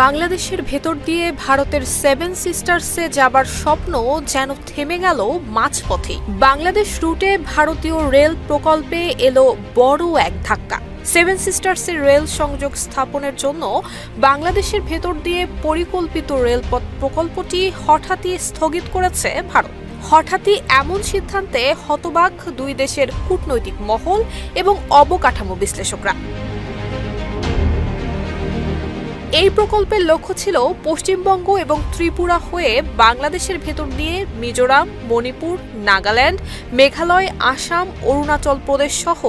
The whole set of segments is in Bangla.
বাংলাদেশের ভেতর দিয়ে ভারতের সেভেন সিস্টার্সে যাবার স্বপ্ন যেন থেমে গেল মাঝপথে। বাংলাদেশ রুটে ভারতীয় রেল প্রকল্পে এলো বড় এক ধাক্কা। সেভেন সিস্টার্সের রেল সংযোগ স্থাপনের জন্য বাংলাদেশের ভেতর দিয়ে পরিকল্পিত রেলপথ প্রকল্পটি হঠাৎই স্থগিত করেছে ভারত। হঠাৎই এমন সিদ্ধান্তে হতবাক দুই দেশের কূটনৈতিক মহল এবং অবকাঠামো বিশ্লেষকরা। এই প্রকল্পের লক্ষ্য ছিল পশ্চিমবঙ্গ এবং ত্রিপুরা হয়ে বাংলাদেশের ভেতর দিয়ে মিজোরাম, মণিপুর, নাগাল্যান্ড, মেঘালয়, আসাম, অরুণাচল প্রদেশ সহ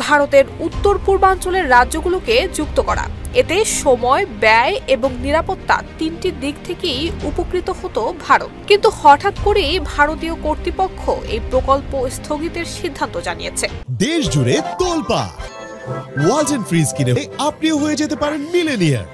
ভারতের উত্তর পূর্বাঞ্চলের রাজ্যগুলোকে যুক্ত করা। এতে সময়, ব্যয় এবং নিরাপত্তা তিনটি দিক থেকেই উপকৃত হতো ভারত। কিন্তু হঠাৎ করেই ভারতীয় কর্তৃপক্ষ এই প্রকল্প স্থগিতের সিদ্ধান্ত জানিয়েছে। দেশ জুড়ে তোলপাড় ওয়ালটন ফ্রিজ কিনে আপনিও হয়ে যেতে পারেন মিলেনিয়ার।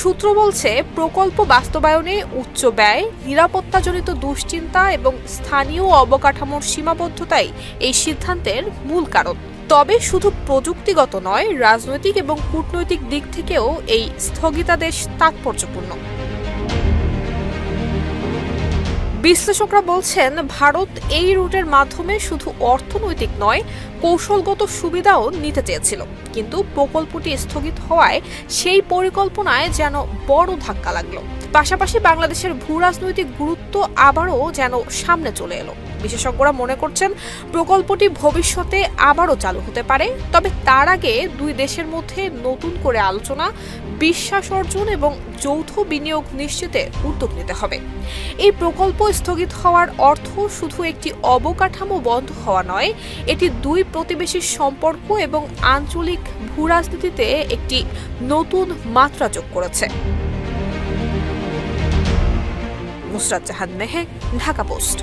সূত্র বলছে, প্রকল্প বাস্তবায়নে উচ্চ ব্যয়, নিরাপত্তাজনিত দুশ্চিন্তা এবং স্থানীয় অবকাঠামোর সীমাবদ্ধতাই এই সিদ্ধান্তের মূল কারণ। তবে শুধু প্রযুক্তিগত নয়, রাজনৈতিক এবং কূটনৈতিক দিক থেকেও এই স্থগিতাদেশ তাৎপর্যপূর্ণ। বিশ্লেষকরা বলছেন, ভারত এই রুটের মাধ্যমে শুধু অর্থনৈতিক নয়, কৌশলগত সুবিধাও নিতে চেয়েছিল। কিন্তু প্রকল্পটি স্থগিত হওয়ায় সেই পরিকল্পনায় যেন বড় ধাক্কা লাগলো। পাশাপাশি বাংলাদেশের ভূরাজনৈতিক গুরুত্ব আবারও যেন সামনে চলে এলো। বিশেষজ্ঞরা মনে করছেন, প্রকল্পটি ভবিষ্যতে আবারও চালু হতে পারে। তবে তার আগে দুই দেশের মধ্যে নতুন করে আলোচনা, বিশ্বাস অর্জন এবং যৌথ বিনিয়োগ নিশ্চিতে উদ্যোগ নিতে হবে। এই প্রকল্প স্থগিত হওয়ার অর্থ শুধু একটি অবকাঠামো বন্ধ হওয়া নয়, এটি দুই প্রতিবেশীর সম্পর্ক এবং আঞ্চলিক ভূরাজনীতিতে একটি নতুন মাত্রা যোগ করেছে। নুসরাত জাহান মেহেক, ঢাকা পোস্ট।